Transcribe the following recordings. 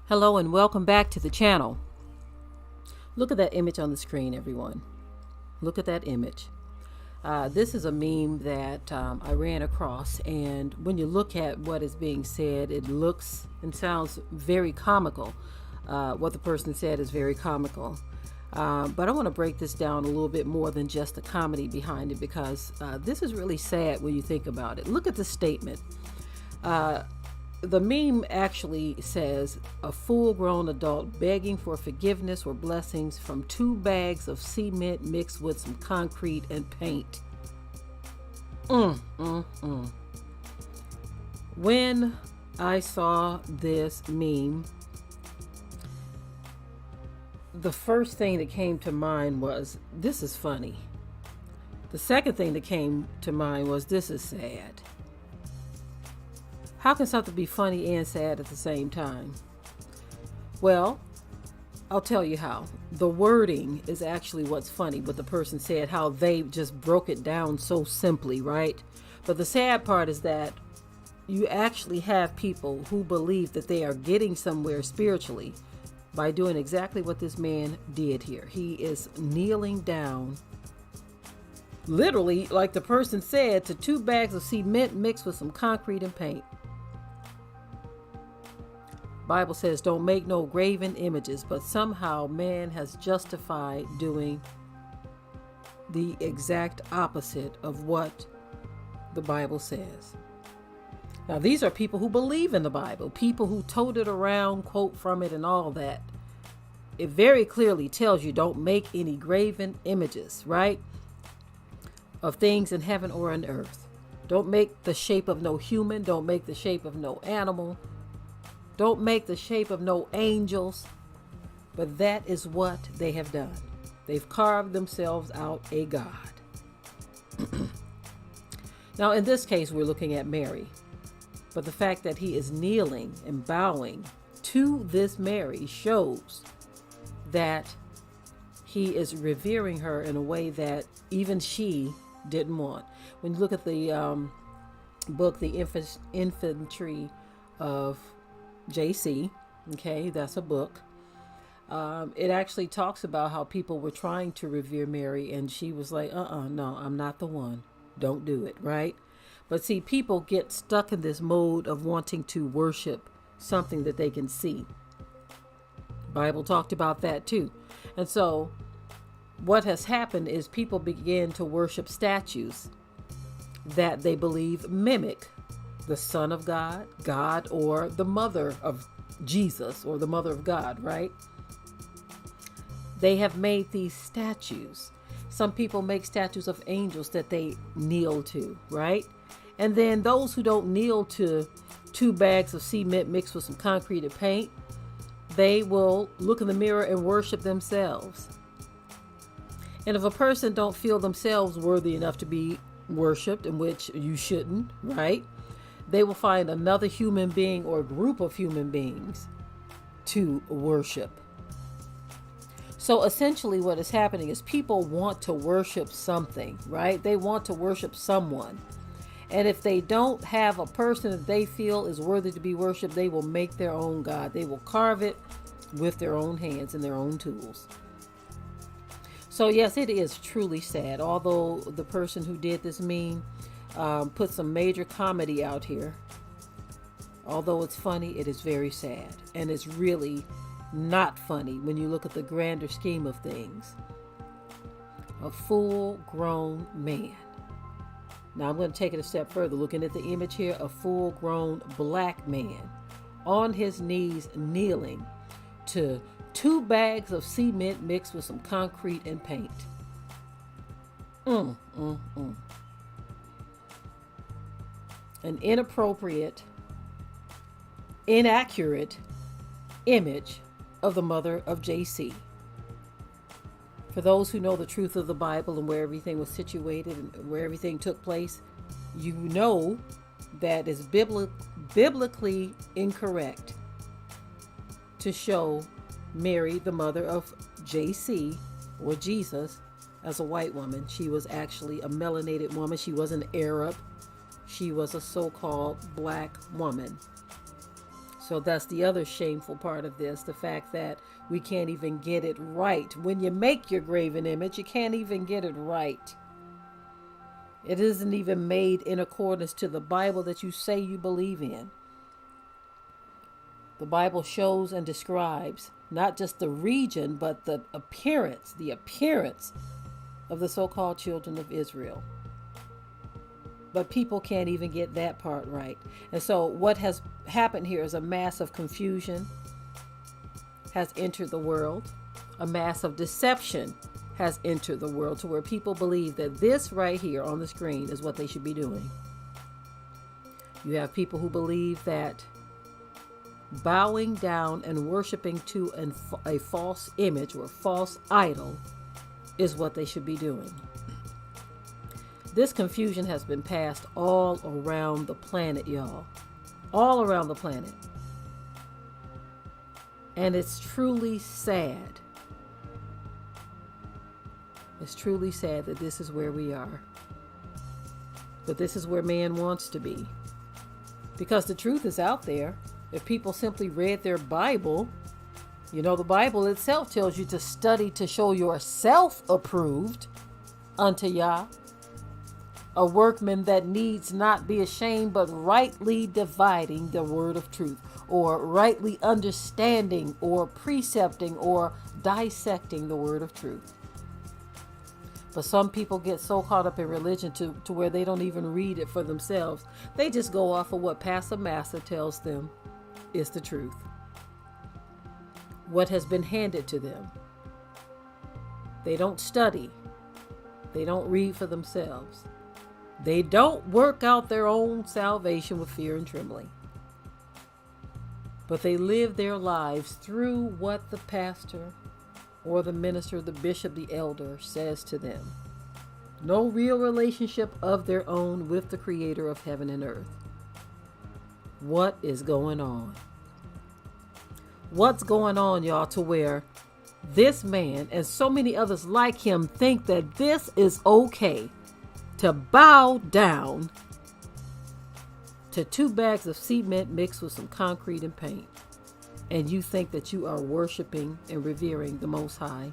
Hello and welcome back to the channel. Look at that image on the screen, everyone. Look at that image. This is a meme that I ran across, and when you look at what is being said, it looks and sounds very comical. What the person said is very comical. But I want to break this down a little bit more than just the comedy behind it, because this is really sad when you think about it. Look at the statement. The meme actually says, a full-grown adult begging for forgiveness or blessings from 2 bags of cement mixed with some concrete and paint. When I saw this meme, the first thing that came to mind was, this is funny. The second thing that came to mind was, this is sad. How can something be funny and sad at the same time? Well, I'll tell you how. The wording is actually what's funny, what the person said, how they just broke it down so simply, right? But the sad part is that you actually have people who believe that they are getting somewhere spiritually by doing exactly what this man did here. He is kneeling down, literally, like the person said, to 2 bags of cement mixed with some concrete and paint. Bible says don't make no graven images, but somehow man has justified doing the exact opposite of what the Bible says. Now, these are people who believe in the Bible, people who tote it around, quote from it and all that. It very clearly tells you don't make any graven images, right? Of things in heaven or on earth. Don't make the shape of no human. Don't make the shape of no animal. Don't make the shape of no angels. But that is what they have done. They've carved themselves out a god. Now, in this case, we're looking at Mary. But the fact that he is kneeling and bowing to this Mary shows that he is revering her in a way that even she didn't want. When you look at the book, The Infantry of JC, okay, that's a book. It actually talks about how people were trying to revere Mary, and she was like, no, I'm not the one. Don't do it, right? But see, people get stuck in this mode of wanting to worship something that they can see. Bible talked about that too. And so what has happened is people begin to worship statues that they believe mimic the Son of God, God, or the mother of Jesus, or the mother of God, right? They have made these statues. Some people make statues of angels that they kneel to, right? And then those who don't kneel to 2 bags of cement mixed with some concrete and paint, they will look in the mirror and worship themselves. And if a person don't feel themselves worthy enough to be worshiped, in which you shouldn't, right? They will find another human being or group of human beings to worship. So essentially what is happening is people want to worship something, right? They want to worship someone. And if they don't have a person that they feel is worthy to be worshiped, they will make their own God. They will carve it with their own hands and their own tools. So yes, it is truly sad. Although the person who did this meme put some major comedy out here. Although it's funny, it is very sad. And it's really not funny when you look at the grander scheme of things. A full-grown man. Now I'm going to take it a step further. Looking at the image here, a full-grown black man on his knees kneeling to 2 bags of cement mixed with some concrete and paint. An inappropriate, inaccurate image of the mother of JC. For those who know the truth of the Bible and where everything was situated and where everything took place, you know that it's biblically incorrect to show Mary, the mother of JC, or Jesus, as a white woman. She was actually a melanated woman. She was an Arab. She was a so-called black woman. So that's the other shameful part of this, the fact that we can't even get it right. When you make your graven image, you can't even get it right. It isn't even made in accordance to the Bible that you say you believe in. The Bible shows and describes not just the region, but the appearance of the so-called children of Israel. But people can't even get that part right. And so what has happened here is a mass of confusion has entered the world. A mass of deception has entered the world, to where people believe that this right here on the screen is what they should be doing. You have people who believe that bowing down and worshiping to a false image or false idol is what they should be doing. This confusion has been passed all around the planet, y'all. All around the planet. And it's truly sad. It's truly sad that this is where we are. But this is where man wants to be. Because the truth is out there. If people simply read their Bible, you know, the Bible itself tells you to study to show yourself approved unto Yah, a workman that needs not be ashamed, but rightly dividing the word of truth, or rightly understanding, or precepting, or dissecting the word of truth. But some people get so caught up in religion to where they don't even read it for themselves. They just go off of what Pastor Master tells them is the truth. What has been handed to them. They don't study. They don't read for themselves. They don't work out their own salvation with fear and trembling. But they live their lives through what the pastor or the minister, the bishop, the elder says to them. No real relationship of their own with the creator of heaven and earth. What is going on? What's going on, y'all, to where this man and so many others like him think that this is okay to bow down to 2 bags of cement mixed with some concrete and paint, and you think that you are worshiping and revering the Most High?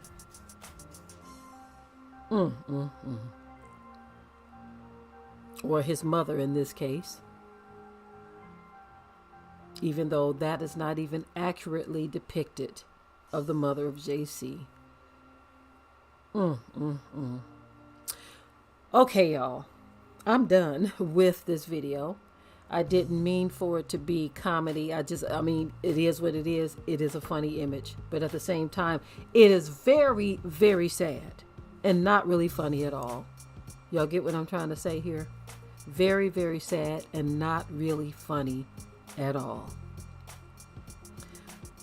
Or his mother in this case, even though that is not even accurately depicted of the mother of JC. Okay, y'all, I'm done with this video. I didn't mean for it to be comedy. I mean, it is what it is. It is a funny image. But at the same time, it is very, very sad and not really funny at all. Y'all get what I'm trying to say here? Very, very sad and not really funny at all.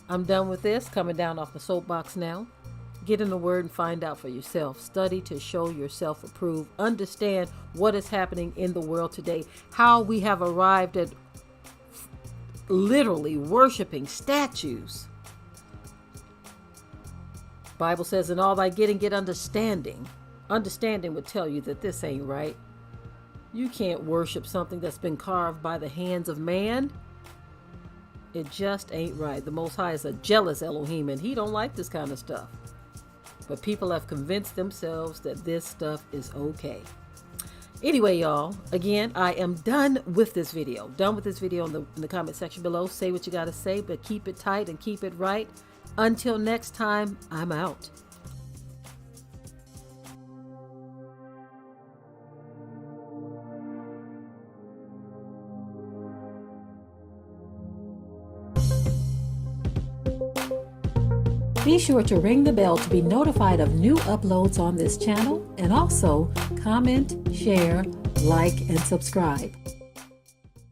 I'm done with this. Coming down off the soapbox now. Get in the word and find out for yourself. Study to show yourself approved. Understand what is happening in the world today. How we have arrived at literally worshiping statues. Bible says, in all thy getting, get understanding. Understanding would tell you that this ain't right. You can't worship something that's been carved by the hands of man. It just ain't right. The Most High is a jealous Elohim, and he don't like this kind of stuff. But people have convinced themselves that this stuff is okay. Anyway, y'all, again, I am done with this video. Done with this video in the comment section below. Say what you got to say, but keep it tight and keep it right. Until next time, I'm out. Be sure to ring the bell to be notified of new uploads on this channel, and also comment, share, like, and subscribe.